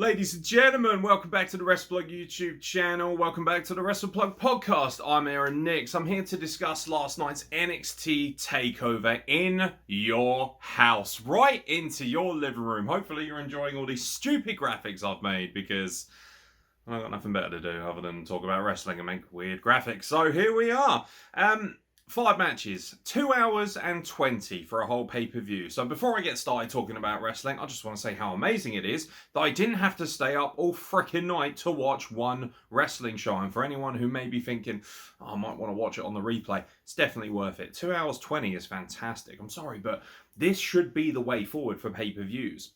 Ladies and gentlemen, welcome back to the Wrestle YouTube channel. Welcome back to the Wrestle podcast. I'm Aaron Nix. I'm here to discuss last night's NXT Takeover in your house, right into your living room. Hopefully you're enjoying all these stupid graphics I've made because I've got nothing better to do other than talk about wrestling and make weird graphics. So here we are. 5 matches, 2 hours and 20 for a whole pay-per-view. So before I get started talking about wrestling, I just want to say how amazing it is that I didn't have to stay up all freaking night to watch one wrestling show. And for anyone who may be thinking, oh, I might want to watch it on the replay, it's definitely worth it. 2 hours 20 is fantastic. I'm sorry, but this should be the way forward for pay-per-views.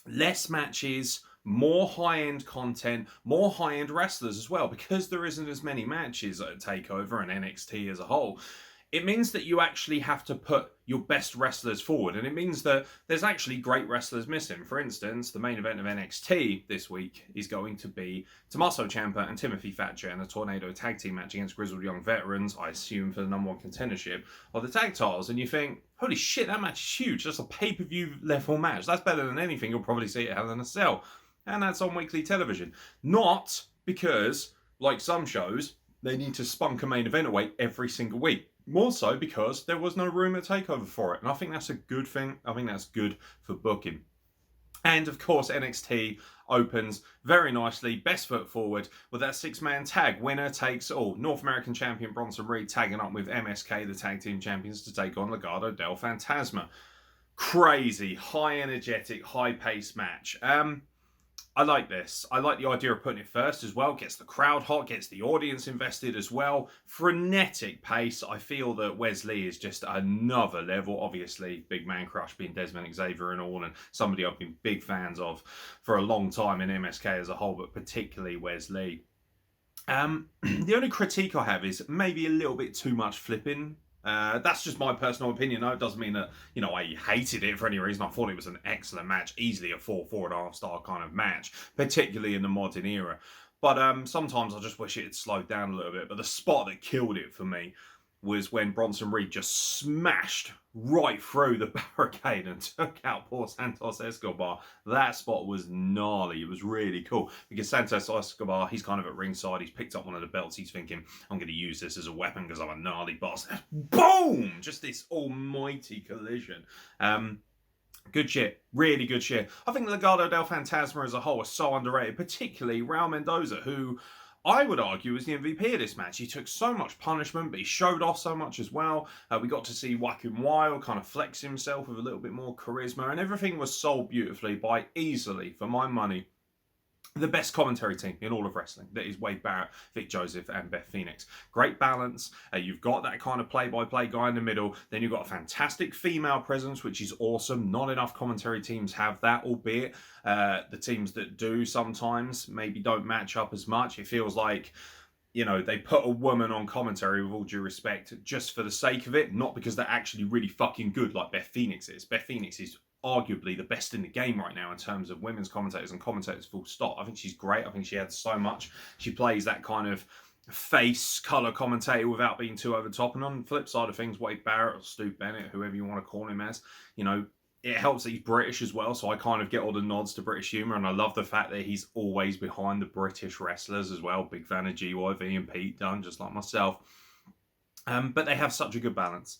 Less matches, more high-end content, more high-end wrestlers as well, because there isn't as many matches at TakeOver and NXT as a whole. It means that you actually have to put your best wrestlers forward, and it means that there's actually great wrestlers missing. For instance, the main event of NXT this week is going to be Tommaso Ciampa and Timothy Thatcher in a Tornado tag team match against Grizzled Young Veterans, I assume for the #1 contendership of the tag titles. And you think, holy shit, that match is huge. That's a pay-per-view level match. That's better than anything you'll probably see at Hell in a Cell. And that's on weekly television. Not because, like some shows, they need to spunk a main event away every single week. More so because there was no room at TakeOver for it. And I think that's a good thing. I think that's good for booking. And of course, NXT opens very nicely, best foot forward, with that 6-man tag. Winner takes all. North American champion Bronson Reed tagging up with MSK, the tag team champions, to take on Legado del Fantasma. Crazy, high energetic, high paced match. I like this. I like the idea of putting it first as well. Gets the crowd hot, gets the audience invested as well. Frenetic pace. I feel that Wesley is just another level. Obviously, Big Man Crush being Desmond Xavier and all, and somebody I've been big fans of for a long time in MSK as a whole, but particularly Wesley. The only critique I have is maybe a little bit too much flipping. That's just my personal opinion, though. It doesn't mean that, I hated it for any reason. I thought it was an excellent match, easily a 4.5 star kind of match, particularly in the modern era. But sometimes I just wish it had slowed down a little bit. But the spot that killed it for me was when Bronson Reed just smashed right through the barricade and took out poor Santos Escobar. That spot was gnarly. It was really cool because Santos Escobar, he's kind of at ringside. He's picked up one of the belts. He's thinking, I'm going to use this as a weapon because I'm a gnarly boss. Boom! Just this almighty collision. Good shit. Really good shit. I think Legado del Fantasma as a whole is so underrated, particularly Raul Mendoza, who I would argue was the MVP of this match. He took so much punishment, but he showed off so much as well. We got to see Joaquin Wilde kind of flex himself with a little bit more charisma, and everything was sold beautifully by easily, for my money, the best commentary team in all of wrestling. That is Wade Barrett, Vic Joseph, and Beth Phoenix. Great balance. You've got that kind of play-by-play guy in the middle. Then you've got a fantastic female presence, which is awesome. Not enough commentary teams have that, albeit the teams that do sometimes maybe don't match up as much. It feels like, they put a woman on commentary, with all due respect, just for the sake of it, not because they're actually really fucking good like Beth Phoenix is. Beth Phoenix is arguably the best in the game right now in terms of women's commentators and commentators, full stop. I think she's great. I think she adds so much. She plays that kind of face colour commentator without being too over the top. And on the flip side of things, Wade Barrett or Stu Bennett, whoever you want to call him as, it helps that he's British as well, so I kind of get all the nods to British humour, and I love the fact that he's always behind the British wrestlers as well. Big fan of GYV and Pete Dunne, just like myself. But they have such a good balance.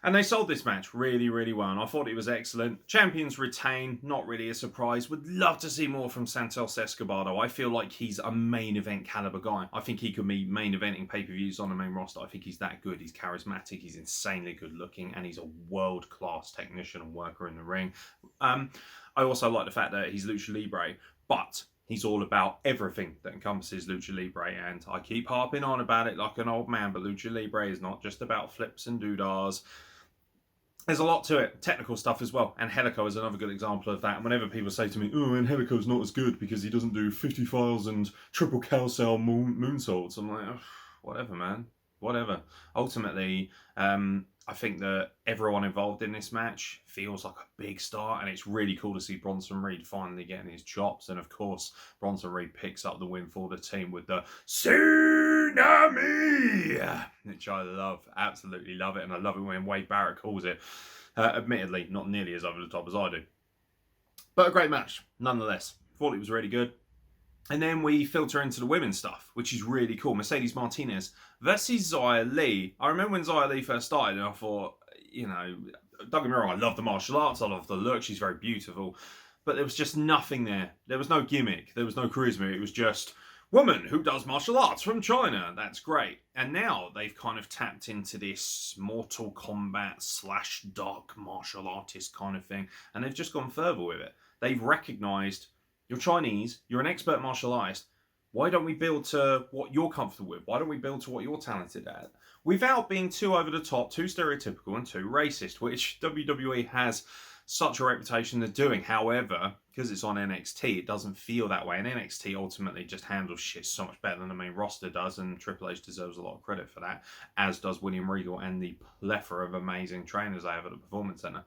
And they sold this match really, really well, and I thought it was excellent. Champions retain, not really a surprise. Would love to see more from Santos Escobar, though. I feel like he's a main event caliber guy. I think he could be main eventing pay-per-views on the main roster. I think he's that good. He's charismatic, he's insanely good looking, and he's a world-class technician and worker in the ring. I also like the fact that he's Lucha Libre, but he's all about everything that encompasses Lucha Libre, and I keep harping on about it like an old man, but Lucha Libre is not just about flips and doodahs. There's a lot to it, technical stuff as well, and Helico is another good example of that. And whenever people say to me, oh, and Helico's not as good because he doesn't do 50 files and triple carousel moonsaults, I'm like, oh, whatever, man, whatever. Ultimately, I think that everyone involved in this match feels like a big star, and it's really cool to see Bronson Reed finally getting his chops. And of course, Bronson Reed picks up the win for the team with the Tsunami, which I love, absolutely love it. And I love it when Wade Barrett calls it. Admittedly, not nearly as over the top as I do. But a great match, nonetheless. Thought it was really good. And then we filter into the women's stuff, which is really cool. Mercedes Martinez versus Zoey Lee. I remember when Zoey Lee first started, and I thought, don't get me wrong, I love the martial arts, I love the look, she's very beautiful. But there was just nothing there. There was no gimmick, there was no charisma. It was just, woman who does martial arts from China. That's great. And now they've kind of tapped into this Mortal Kombat / dark martial artist kind of thing. And they've just gone further with it. They've recognised, you're Chinese, you're an expert martial artist. Why don't we build to what you're comfortable with? Why don't we build to what you're talented at? Without being too over the top, too stereotypical, and too racist, which WWE has such a reputation of doing. However, because it's on NXT, it doesn't feel that way. And NXT ultimately just handles shit so much better than the main roster does, and Triple H deserves a lot of credit for that, as does William Regal and the plethora of amazing trainers they have at the Performance Center.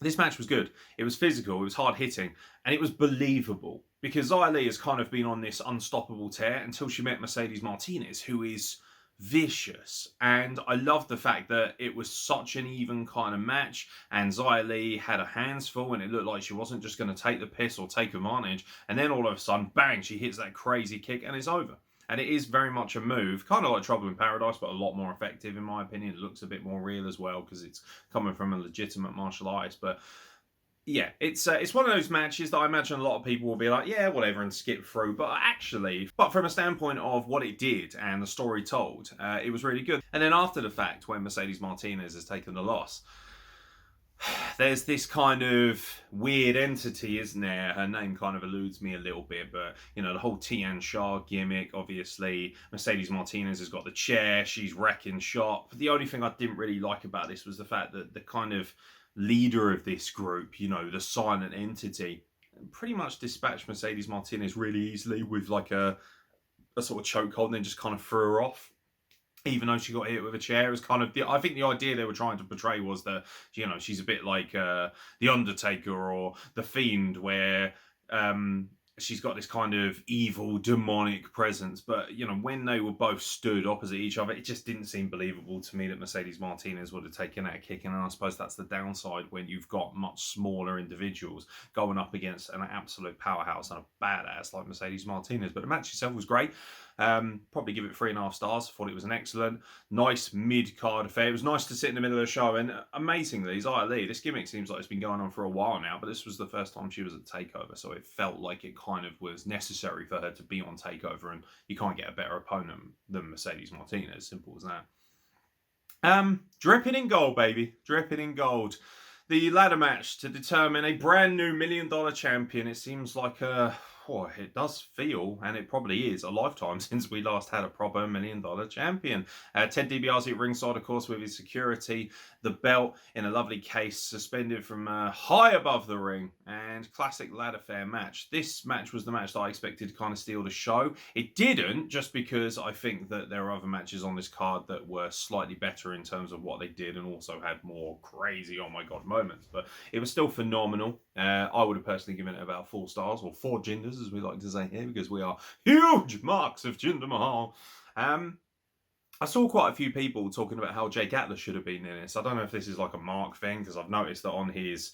This match was good. It was physical, it was hard-hitting, and it was believable. Because Zoey Lee has kind of been on this unstoppable tear until she met Mercedes Martinez, who is vicious. And I love the fact that it was such an even kind of match, and Zoey Lee had her hands full, and it looked like she wasn't just going to take the piss or take advantage. And then all of a sudden, bang, she hits that crazy kick, and it's over. And it is very much a move, kind of like Trouble in Paradise, but a lot more effective in my opinion. It looks a bit more real as well because it's coming from a legitimate martial artist. But yeah, it's one of those matches that I imagine a lot of people will be like, yeah, whatever, and skip through. But from a standpoint of what it did and the story told, it was really good. And then after the fact, when Mercedes Martinez has taken the loss, there's this kind of weird entity, isn't there? Her name kind of eludes me a little bit, but, the whole Tian Sha gimmick, obviously. Mercedes Martinez has got the chair, she's wrecking shop. The only thing I didn't really like about this was the fact that the kind of leader of this group, the silent entity, pretty much dispatched Mercedes Martinez really easily with like a sort of chokehold, and then just kind of threw her off. Even though she got hit with a chair, it was kind of I think the idea they were trying to portray was that she's a bit like the Undertaker or the Fiend, where she's got this kind of evil, demonic presence. But, when they were both stood opposite each other, it just didn't seem believable to me that Mercedes Martinez would have taken that kick. And I suppose that's the downside when you've got much smaller individuals going up against an absolute powerhouse and a badass like Mercedes Martinez. But the match itself was great. Probably give it 3.5 stars. I thought it was an excellent, nice mid-card affair. It was nice to sit in the middle of the show, and amazingly, Zoey Lee, this gimmick seems like it's been going on for a while now, but this was the first time she was at Takeover, so it felt like it kind of was necessary for her to be on Takeover, and you can't get a better opponent than Mercedes Martinez. Simple as that. Dripping in gold, baby. Dripping in gold. The ladder match to determine a brand new $1 million champion. It seems like it does feel, and it probably is, a lifetime since we last had a proper $1 million champion. Ted DiBiase at ringside, of course, with his security, the belt in a lovely case, suspended from high above the ring, and classic ladder fair match. This match was the match that I expected to kind of steal the show. It didn't, just because I think that there are other matches on this card that were slightly better in terms of what they did, and also had more crazy, oh my god moments. But it was still phenomenal. I would have personally given it about 4 stars, or 4 gingers, as we like to say here, because we are huge marks of Jinder Mahal. I saw quite a few people talking about how Jake Atlas should have been in this. I don't know if this is like a Mark thing, because I've noticed that on his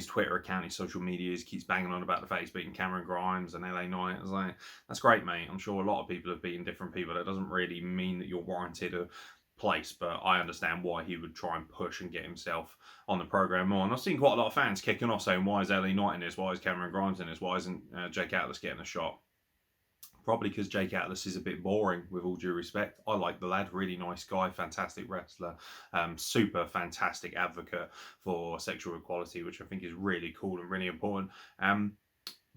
Twitter account, his social media, he keeps banging on about the fact he's beating Cameron Grimes and LA Knight. I was like, that's great, mate. I'm sure a lot of people have beaten different people. That doesn't really mean that you're warranted a place, but I understand why he would try and push and get himself on the program more. And I've seen quite a lot of fans kicking off saying, why is LA Knight in this? Why is Cameron Grimes in this? Why isn't Jake Atlas getting a shot? Probably because Jake Atlas is a bit boring, with all due respect. I like the lad, really nice guy, fantastic wrestler, super fantastic advocate for sexual equality, which I think is really cool and really important.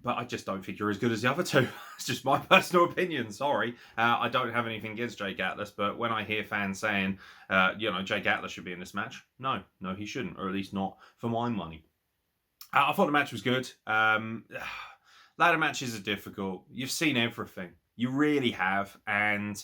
But I just don't think you're as good as the other two. It's just my personal opinion, sorry. I don't have anything against Jake Atlas, but when I hear fans saying, Jake Atlas should be in this match, no, he shouldn't, or at least not for my money. I thought the match was good. Ladder matches are difficult. You've seen everything. You really have. And,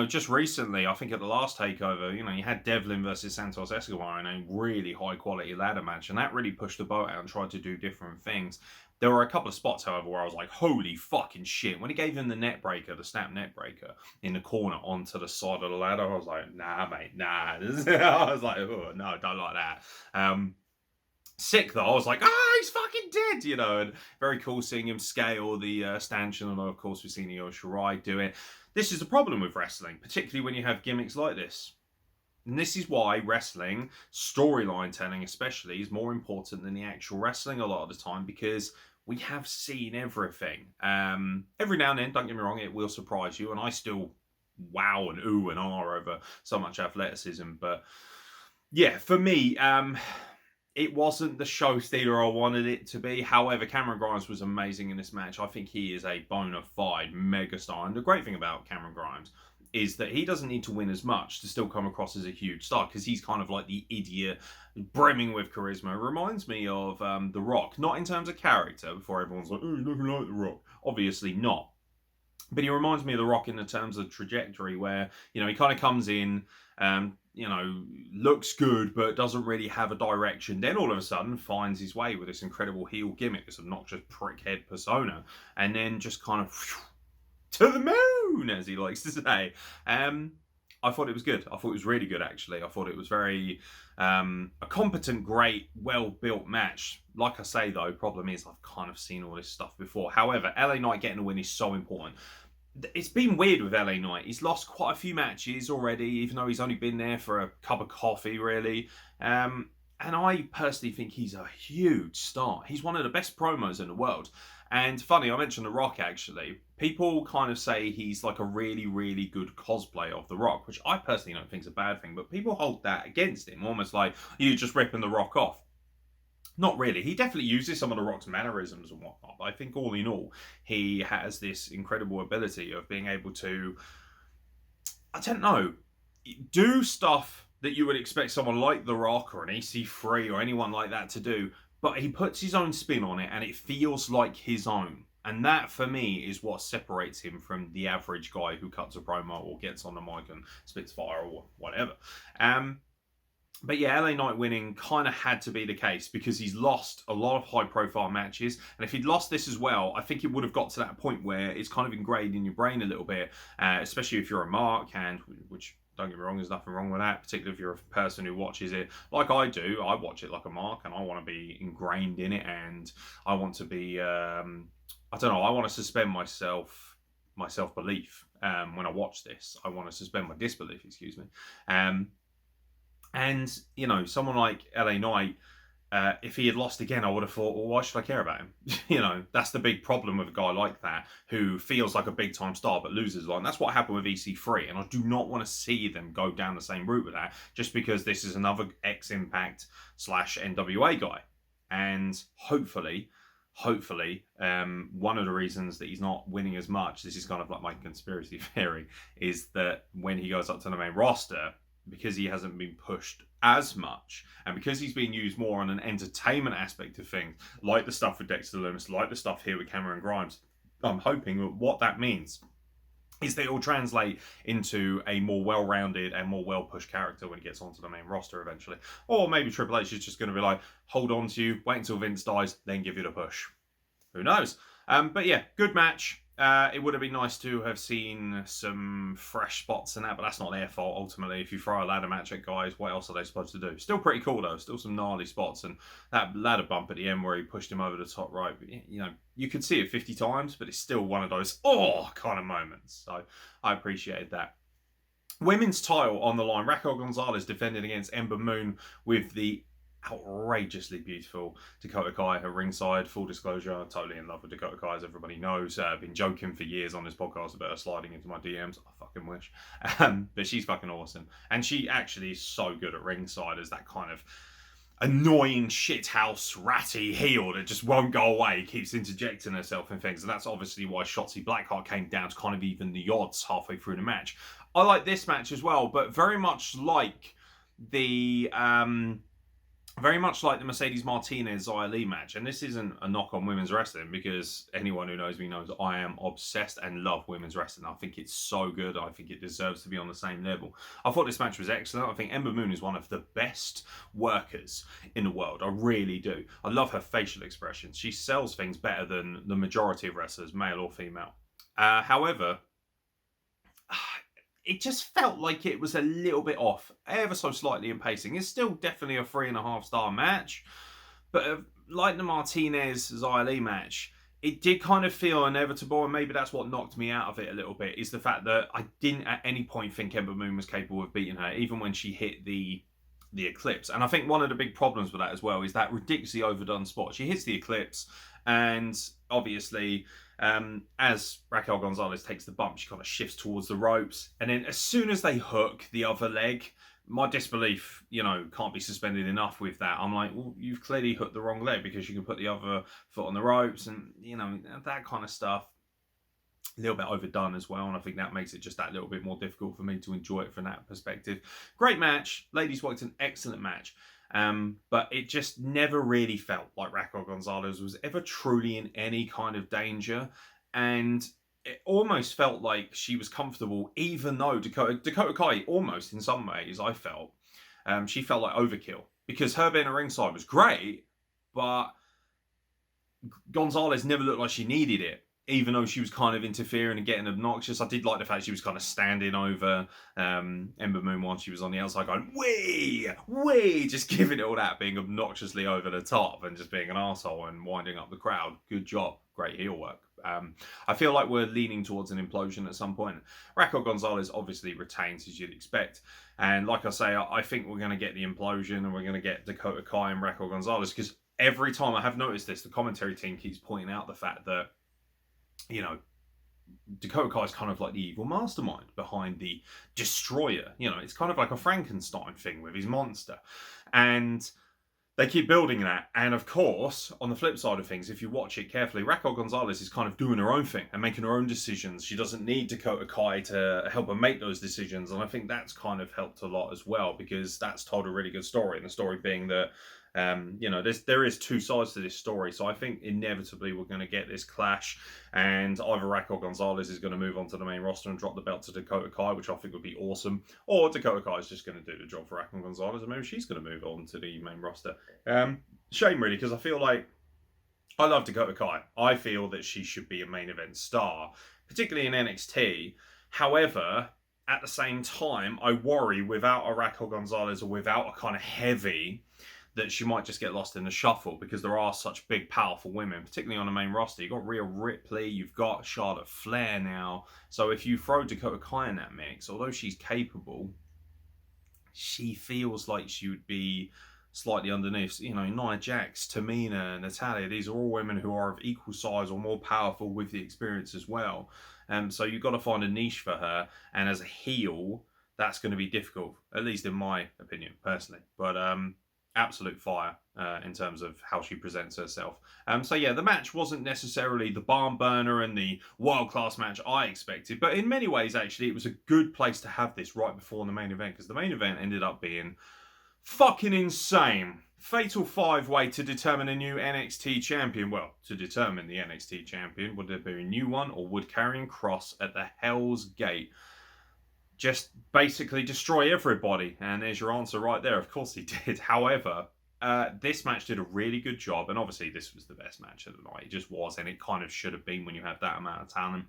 just recently, I think at the last TakeOver, you had Devlin versus Santos Escobar in a really high-quality ladder match, and that really pushed the boat out and tried to do different things. There were a couple of spots, however, where I was like, holy fucking shit. When he gave him the net breaker, the snap net breaker, in the corner onto the side of the ladder, I was like, nah, mate, nah. I was like, oh, no, don't like that. sick though. I was like, he's fucking dead, you know. And very cool seeing him scale the stanchion. And of course, we've seen Io Shirai do it. This is the problem with wrestling, particularly when you have gimmicks like this. And this is why wrestling, storyline telling especially, is more important than the actual wrestling a lot of the time, because we have seen everything. Every now and then, don't get me wrong, it will surprise you. And I still wow and ooh and over so much athleticism. But yeah, for me, it wasn't the show stealer I wanted it to be. However, Cameron Grimes was amazing in this match. I think he is a bona fide megastar. And the great thing about Cameron Grimes is that he doesn't need to win as much to still come across as a huge star, because he's kind of like the idiot brimming with charisma. It reminds me of The Rock, not in terms of character, before everyone's like, oh, he's nothing like The Rock. Obviously not. But he reminds me of The Rock in the terms of trajectory, where, you know, he kind of comes in, you know, looks good, but doesn't really have a direction. Then all of a sudden finds his way with this incredible heel gimmick, this obnoxious prickhead persona, and then just kind of to the moon, as he likes to say. I thought it was good. I thought it was really good, actually. I thought it was very a competent, great, well-built match. Like I say, though, problem is I've kind of seen all this stuff before. However, LA Knight getting a win is so important. It's been weird with LA Knight. He's lost quite a few matches already, even though he's only been there for a cup of coffee, really. And I personally think he's a huge star. He's one of the best promos in the world. And funny, I mentioned The Rock, actually. People kind of say he's like a really, really good cosplay of The Rock, which I personally don't think is a bad thing, but people hold that against him, almost like you're just ripping The Rock off. Not really. He definitely uses some of The Rock's mannerisms and whatnot, but I think all in all, he has this incredible ability of being able to, I don't know, do stuff that you would expect someone like The Rock or an EC3 or anyone like that to do, but he puts his own spin on it and it feels like his own. And that, for me, is what separates him from the average guy who cuts a promo or gets on the mic and spits fire or whatever. But yeah, LA Knight winning kind of had to be the case, because he's lost a lot of high-profile matches. And if he'd lost this as well, I think it would have got to that point where it's kind of ingrained in your brain a little bit, especially if you're a mark, and which, don't get me wrong, there's nothing wrong with that, particularly if you're a person who watches it like I do. I watch it like a mark, and I want to be ingrained in it, and I want to be, I don't know, I want to suspend my self-belief when I watch this. I want to suspend my disbelief, excuse me. And, you know, someone like LA Knight, if he had lost again, I would have thought, well, why should I care about him? You know, that's the big problem with a guy like that, who feels like a big-time star but loses a lot. And that's what happened with EC3. And I do not want to see them go down the same route with that, just because this is another X-Impact / NWA guy. And hopefully, one of the reasons that he's not winning as much, this is kind of like my conspiracy theory, is that when he goes up to the main roster, because he hasn't been pushed as much, and because he's being used more on an entertainment aspect of things, like the stuff with Dexter Lumis, like the stuff here with Cameron Grimes, I'm hoping that what that means is that it will translate into a more well-rounded and more well-pushed character when he gets onto the main roster eventually. Or maybe Triple H is just going to be like, hold on to you, wait until Vince dies, then give you the push. Who knows? But yeah, good match. It would have been nice to have seen some fresh spots in that, but that's not their fault, ultimately. If you throw a ladder match at guys, what else are they supposed to do? Still pretty cool, though. Still some gnarly spots. And that ladder bump at the end where he pushed him over the top right, you know, you could see it 50 times, but it's still one of those, kind of moments. So I appreciated that. Women's title on the line. Raquel Gonzalez defending against Ember Moon with the outrageously beautiful Dakota Kai at ringside. Full disclosure, I'm totally in love with Dakota Kai, as everybody knows. I've been joking for years on this podcast about her sliding into my DMs. I fucking wish. But she's fucking awesome. And she actually is so good at ringside as that kind of annoying shithouse ratty heel that just won't go away, keeps interjecting herself in things. And that's obviously why Shotzi Blackheart came down to kind of even the odds halfway through the match. I like this match as well, but very much like the Mercedes Martinez Zoey Lee match. And this isn't a knock on women's wrestling, because anyone who knows me knows I am obsessed and love women's wrestling. I think it's so good. I think it deserves to be on the same level. I thought this match was excellent. I think Ember Moon is one of the best workers in the world. I really do. I love her facial expressions. She sells things better than the majority of wrestlers, male or female. However, it just felt like it was a little bit off, ever so slightly in pacing. It's still definitely a 3.5-star match, But like the Martinez-Zoey match, it did kind of feel inevitable, and maybe that's what knocked me out of it a little bit, is the fact that I didn't at any point think Ember Moon was capable of beating her, even when she hit the Eclipse. And I think one of the big problems with that as well is that ridiculously overdone spot. She hits the Eclipse, and obviously, as Raquel Gonzalez takes the bump, she kind of shifts towards the ropes, and then as soon as they hook the other leg, my disbelief, can't be suspended enough with that. I'm like, well, you've clearly hooked the wrong leg, because you can put the other foot on the ropes, and that kind of stuff. A little bit overdone as well, and I think that makes it just that little bit more difficult for me to enjoy it from that perspective. Great match. Ladies worked an excellent match. But it just never really felt like Raquel Gonzalez was ever truly in any kind of danger. And it almost felt like she was comfortable, even though Dakota Kai, almost in some ways, I felt, she felt like overkill. Because her being a ringside was great, but Gonzalez never looked like she needed it, even though she was kind of interfering and getting obnoxious. I did like the fact she was kind of standing over Ember Moon while she was on the outside going, wee, just giving it all that, being obnoxiously over the top and just being an arsehole and winding up the crowd. Good job. Great heel work. I feel like we're leaning towards an implosion at some point. Raquel Gonzalez obviously retains, as you'd expect. And like I say, I think we're going to get the implosion, and we're going to get Dakota Kai and Raquel Gonzalez, because every time I have noticed this, the commentary team keeps pointing out the fact that, Dakota Kai is kind of like the evil mastermind behind the Destroyer. It's kind of like a Frankenstein thing with his monster. And they keep building that. And of course, on the flip side of things, if you watch it carefully, Raquel Gonzalez is kind of doing her own thing and making her own decisions. She doesn't need Dakota Kai to help her make those decisions. And I think that's kind of helped a lot as well, because that's told a really good story. And the story being that there is two sides to this story, so I think inevitably we're going to get this clash, and either Raquel Gonzalez is going to move on to the main roster and drop the belt to Dakota Kai, which I think would be awesome, or Dakota Kai is just going to do the job for Raquel Gonzalez, and maybe she's going to move on to the main roster. Shame really, because I feel like I love Dakota Kai. I feel that she should be a main event star, particularly in NXT. However, at the same time, I worry without a Raquel Gonzalez or without a kind of heavy, that she might just get lost in the shuffle, because there are such big, powerful women, particularly on the main roster. You've got Rhea Ripley, you've got Charlotte Flair now. So if you throw Dakota Kai in that mix, although she's capable, she feels like she would be slightly underneath. Nia Jax, Tamina, Natalya, these are all women who are of equal size or more powerful with the experience as well. So you've got to find a niche for her, and as a heel, that's going to be difficult, at least in my opinion, personally. But absolute fire in terms of how she presents herself. So yeah, the match wasn't necessarily the barn burner and the world-class match I expected, but in many ways, actually, it was a good place to have this right before the main event, because the main event ended up being fucking insane. Fatal 5-way to determine a new NXT champion. Well, to determine the NXT champion, would there be a new one, or would Karrion Kross at the Hell's Gate just basically destroy everybody? And there's your answer right there. Of course he did. However, this match did a really good job, and obviously this was the best match of the night. It just was, and it kind of should have been when you have that amount of talent.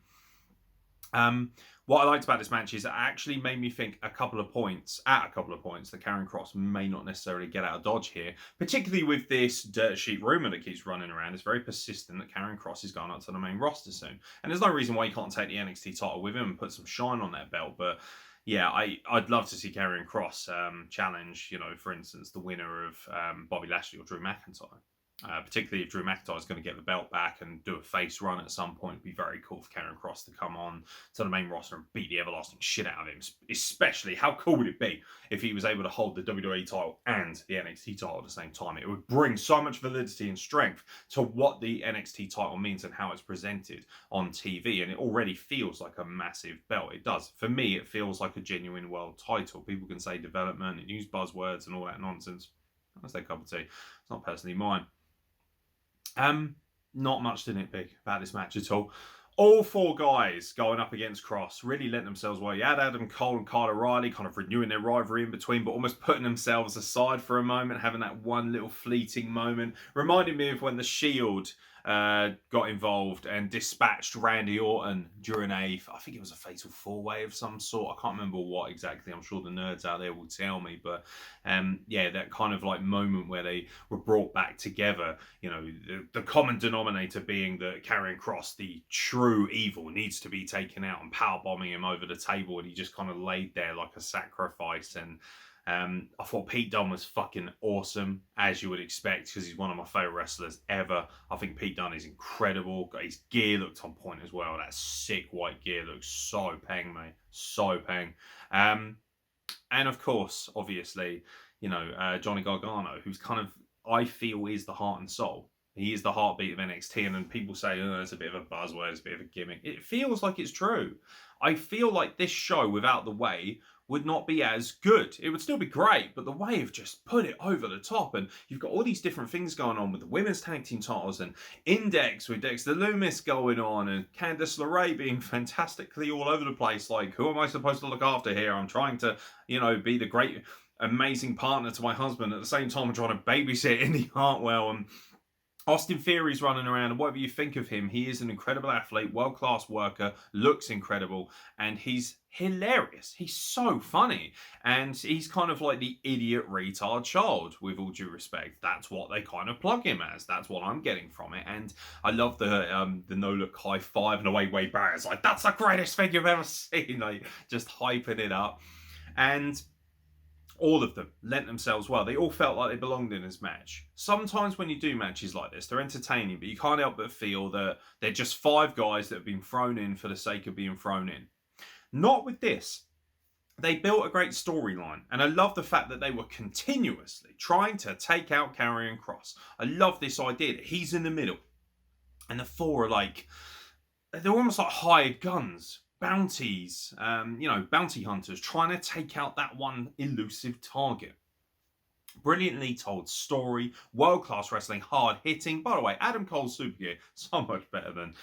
What I liked about this match is it actually made me think at a couple of points that Karrion Kross may not necessarily get out of Dodge here, particularly with this dirt sheet rumor that keeps running around. It's very persistent that Karrion Kross is going up to the main roster soon, and there's no reason why he can't take the NXT title with him and put some shine on that belt. But yeah, I'd love to see Karrion Kross challenge, for instance, the winner of Bobby Lashley or Drew McIntyre. Particularly if Drew McIntyre is going to get the belt back and do a face run at some point. It'd be very cool for Karrion Kross to come on to the main roster and beat the everlasting shit out of him. Especially, how cool would it be if he was able to hold the WWE title and the NXT title at the same time? It would bring so much validity and strength to what the NXT title means and how it's presented on TV. And it already feels like a massive belt. It does. For me, it feels like a genuine world title. People can say development and use buzzwords and all that nonsense. That's their cup of tea. It's not personally mine. Not much to nitpick about this match at all. All four guys going up against Kross really lent themselves well. You had Adam Cole and Kyle O'Reilly kind of renewing their rivalry in between, but almost putting themselves aside for a moment, having that one little fleeting moment. Reminded me of when the Shield got involved and dispatched Randy Orton during I think it was a fatal 4-way of some sort. I can't remember what exactly. I'm sure the nerds out there will tell me. But yeah, that kind of like moment where they were brought back together, you know, the common denominator being that Karrion Kross, the true evil, needs to be taken out, and powerbombing him over the table, and he just kind of laid there like a sacrifice. And I thought Pete Dunne was fucking awesome, as you would expect, because he's one of my favourite wrestlers ever. I think Pete Dunne is incredible. His gear looked on point as well. That sick white gear looks so peng, mate. So peng. And of course, obviously, you know, Johnny Gargano, who's kind of, I feel, is the heart and soul. He is the heartbeat of NXT, and then people say, oh, it's a bit of a buzzword, it's a bit of a gimmick. It feels like it's true. I feel like this show, without the way, would not be as good. It would still be great, but the way have just put it over the top. And you've got all these different things going on with the women's tag team titles, and Index with Dexter Lumis going on, and Candice LeRae being fantastically all over the place. Like, who am I supposed to look after here? I'm trying to, you know, be the great, amazing partner to my husband. At the same time, I'm trying to babysit Indy Hartwell, and Austin Theory's running around, and whatever you think of him, he is an incredible athlete, world-class worker, looks incredible, and he's hilarious. He's so funny, and he's kind of like the idiot retard child, with all due respect. That's what they kind of plug him as. That's what I'm getting from it, and I love the no-look high five, and away Wade Barrett's like, that's the greatest thing you've ever seen, like, just hyping it up. And all of them lent themselves well. They all felt like they belonged in this match. Sometimes when you do matches like this, they're entertaining, but you can't help but feel that they're just 5 guys that have been thrown in for the sake of being thrown in. Not with this. They built a great storyline, and I love the fact that they were continuously trying to take out Karrion Kross. I love this idea that he's in the middle, and the 4 are like, they're almost like hired guns. Bounties, you know, bounty hunters trying to take out that one elusive target. Brilliantly told story, world-class wrestling, hard hitting. By the way, Adam Cole's super kick, so much better than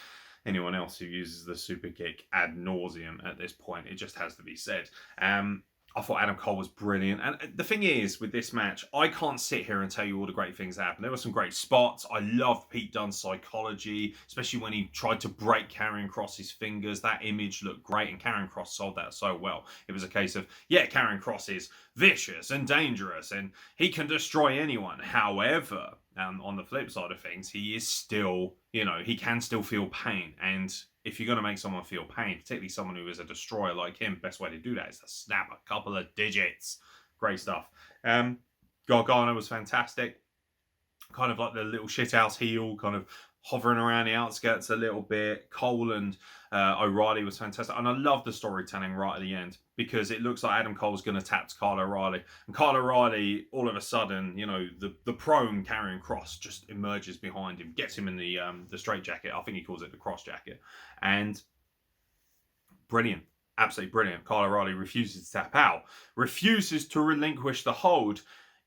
anyone else who uses the super kick ad nauseum at this point. It just has to be said. I thought Adam Cole was brilliant. And the thing is, with this match, I can't sit here and tell you all the great things that happened. There were some great spots. I loved Pete Dunne's psychology, especially when he tried to break Karrion Kross's fingers. That image looked great, and Karrion Kross sold that so well. It was a case of, yeah, Karrion Kross is vicious and dangerous, and he can destroy anyone. However, on the flip side of things, he is still, you know, he can still feel pain. And if you're going to make someone feel pain, particularly someone who is a destroyer like him, best way to do that is to snap a couple of digits. Great stuff. Gargano was fantastic. Kind of like the little shithouse heel, kind of hovering around the outskirts a little bit. Cole and O'Reilly was fantastic. And I love the storytelling right at the end, because it looks like Adam Cole's going to tap Kyle O'Reilly. And Kyle O'Reilly, all of a sudden, you know, the prone Karrion Kross just emerges behind him, gets him in the straitjacket. I think he calls it the cross jacket. And brilliant. Absolutely brilliant. Kyle O'Reilly refuses to tap out, refuses to relinquish the hold,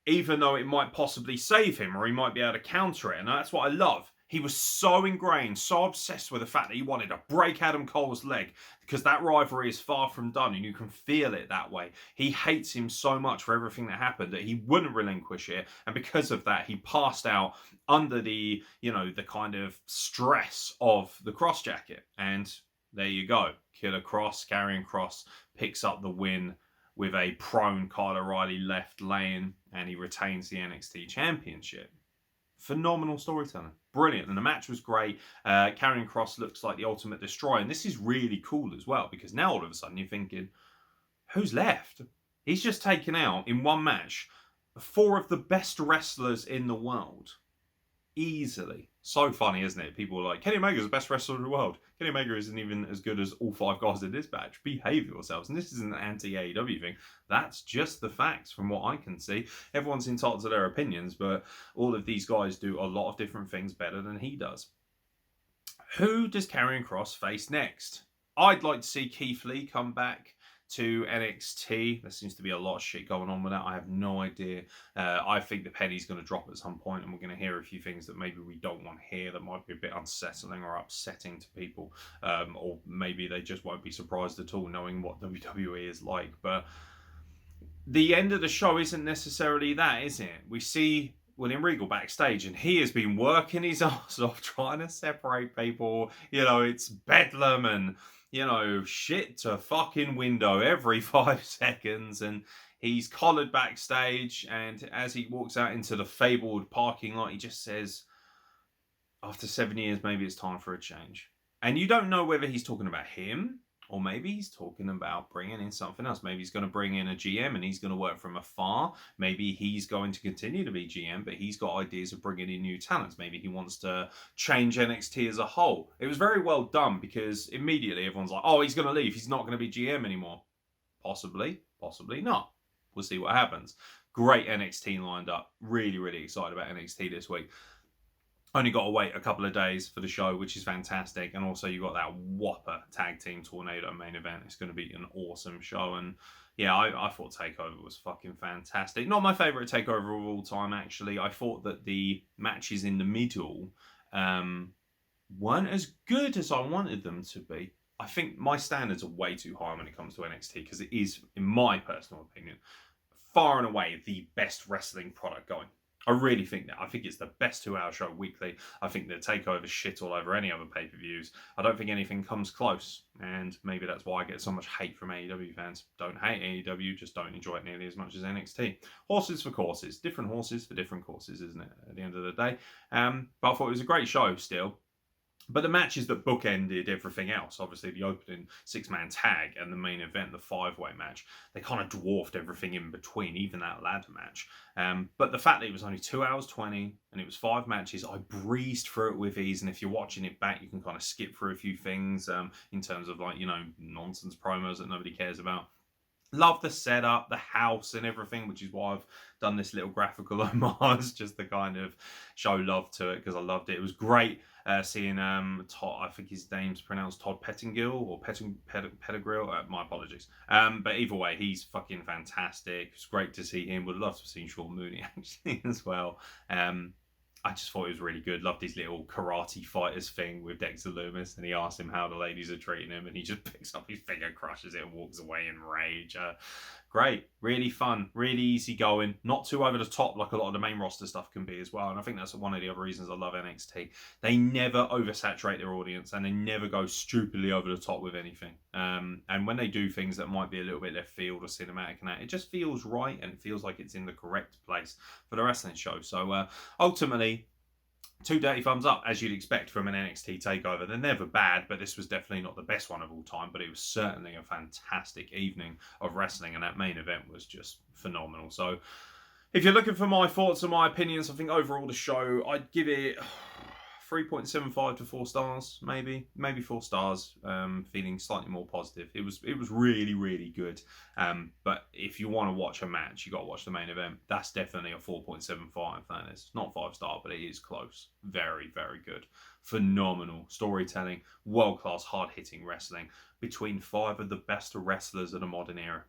even though it might possibly save him, or he might be able to counter it. And that's what I love. He was so ingrained, so obsessed with the fact that he wanted to break Adam Cole's leg, because that rivalry is far from done, and you can feel it that way. He hates him so much for everything that happened that he wouldn't relinquish it, and because of that, he passed out under the, you know, the kind of stress of the cross jacket. And there you go. Killer Kross, Karrion Kross picks up the win with a prone Kyle O'Reilly left laying, and he retains the NXT Championship. Phenomenal storytelling. Brilliant. And the match was great. Karrion Kross looks like the ultimate destroyer. And this is really cool as well, because now all of a sudden you're thinking, who's left? He's just taken out, in one match, 4 of the best wrestlers in the world. Easily. So funny, isn't it? People are like, Kenny Omega's the best wrestler in the world. Kenny Omega isn't even as good as all 5 guys in this match. Behave yourselves. And this isn't an anti-AEW thing. That's just the facts from what I can see. Everyone's entitled to their opinions, but all of these guys do a lot of different things better than he does. Who does Karrion Kross face next? I'd like to see Keith Lee come back to NXT. There seems to be a lot of shit going on with that. I have no idea. I think the penny's going to drop at some point, and we're going to hear a few things that maybe we don't want to hear, that might be a bit unsettling or upsetting to people, or maybe they just won't be surprised at all knowing what WWE is like. But the end of the show isn't necessarily that, is it? We see William Regal backstage, and he has been working his ass off trying to separate people. It's bedlam and, shit to fucking window every 5 seconds. And he's collared backstage, and as he walks out into the fabled parking lot, he just says, after 7 years, maybe it's time for a change. And you don't know whether he's talking about him, or maybe he's talking about bringing in something else. Maybe he's going to bring in a GM and he's going to work from afar. Maybe he's going to continue to be GM, but he's got ideas of bringing in new talents. Maybe he wants to change NXT as a whole. It was very well done, because immediately everyone's like, oh, he's going to leave. He's not going to be GM anymore. Possibly, possibly not. We'll see what happens. Great NXT lined up. Really, really excited about NXT this week. Only got to wait a couple of days for the show, which is fantastic. And also you got that whopper tag team tornado main event. It's going to be an awesome show. And yeah, I thought TakeOver was fucking fantastic. Not my favourite TakeOver of all time, actually. I thought that the matches in the middle weren't as good as I wanted them to be. I think my standards are way too high when it comes to NXT, because it is, in my personal opinion, far and away the best wrestling product going. I really think that. I think it's the best 2-hour show weekly. I think the TakeOver shit all over any other pay-per-views. I don't think anything comes close. And maybe that's why I get so much hate from AEW fans. Don't hate AEW, just don't enjoy it nearly as much as NXT. Horses for courses. Different horses for different courses, isn't it, at the end of the day? But I thought it was a great show still. But the matches that bookended everything else, obviously the opening 6-man tag and the main event, the 5-way match, they kind of dwarfed everything in between, even that ladder match. But the fact that it was only 2 hours 20 and it was 5 matches, I breezed through it with ease. And if you're watching it back, you can kind of skip through a few things in terms of nonsense promos that nobody cares about. Love the setup, the house and everything, which is why I've done this little graphical homage just to kind of show love to it, because I loved it. It was great seeing Todd, I think his name's pronounced Todd Pettingill or Pettigrew. My apologies. But either way, he's fucking fantastic. It's great to see him. Would love to have seen Sean Mooney actually as well. I just thought it was really good. Loved his little karate fighters thing with Dexter Lumis, and he asked him how the ladies are treating him, and he just picks up his finger, crushes it, and walks away in rage. Great, really fun, really easy going, not too over the top like a lot of the main roster stuff can be as well. And I think that's one of the other reasons I love NXT. They never oversaturate their audience, and they never go stupidly over the top with anything. And when they do things that might be a little bit left field or cinematic and that, it just feels right, and it feels like it's in the correct place for the wrestling show. So ultimately, 2 dirty thumbs up, as you'd expect from an NXT takeover. They're never bad, but this was definitely not the best one of all time. But it was certainly a fantastic evening of wrestling, and that main event was just phenomenal. So if you're looking for my thoughts and my opinions, I think overall the show, I'd give it 3.75 to 4 stars, maybe 4 stars. Feeling slightly more positive. It was really, really good. But if you want to watch a match, you got to watch the main event. That's definitely a 4.75. That is not 5-star, but it is close. Very, very good. Phenomenal storytelling, world-class, hard-hitting wrestling between 5 of the best wrestlers of the modern era.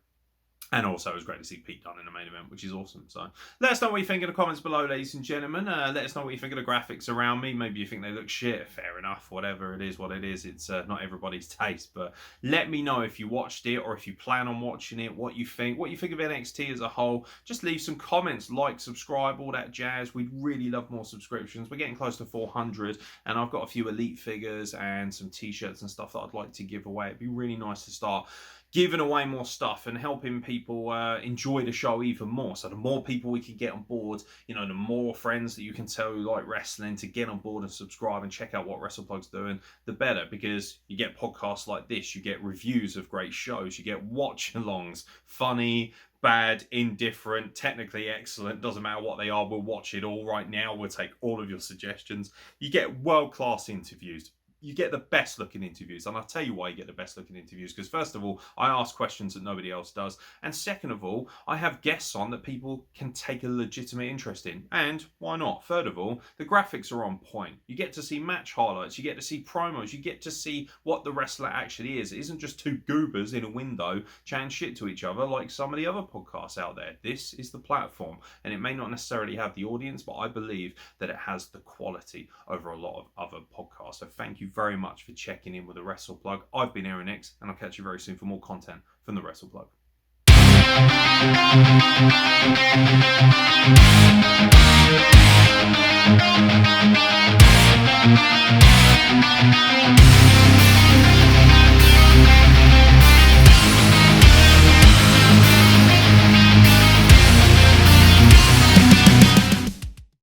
And also, it was great to see Pete Dunne in the main event, which is awesome. So let us know what you think in the comments below, ladies and gentlemen. Let us know what you think of the graphics around me. Maybe you think they look shit. Fair enough. Whatever it is, what it is. It's not everybody's taste. But let me know if you watched it or if you plan on watching it, what you think. What you think of NXT as a whole. Just leave some comments, like, subscribe, all that jazz. We'd really love more subscriptions. We're getting close to 400. And I've got a few Elite figures and some t-shirts and stuff that I'd like to give away. It'd be really nice to start giving away more stuff and helping people enjoy the show even more. So the more people we can get on board, the more friends that you can tell who like wrestling to get on board and subscribe and check out what WrestlePlug's doing, the better, because you get podcasts like this, you get reviews of great shows, you get watch-alongs, funny, bad, indifferent, technically excellent, doesn't matter what they are, we'll watch it all right now, we'll take all of your suggestions. You get world-class interviews. You get the best looking interviews. And I'll tell you why you get the best looking interviews. Because first of all, I ask questions that nobody else does. And second of all, I have guests on that people can take a legitimate interest in. And why not? Third of all, the graphics are on point. You get to see match highlights. You get to see promos. You get to see what the wrestler actually is. It isn't just two goobers in a window chatting shit to each other like some of the other podcasts out there. This is the platform. And it may not necessarily have the audience, but I believe that it has the quality over a lot of other podcasts. So thank you very much for checking in with the Wrestle Plug. I've been Aeron X, and I'll catch you very soon for more content from the Wrestle Plug. We'll be right back.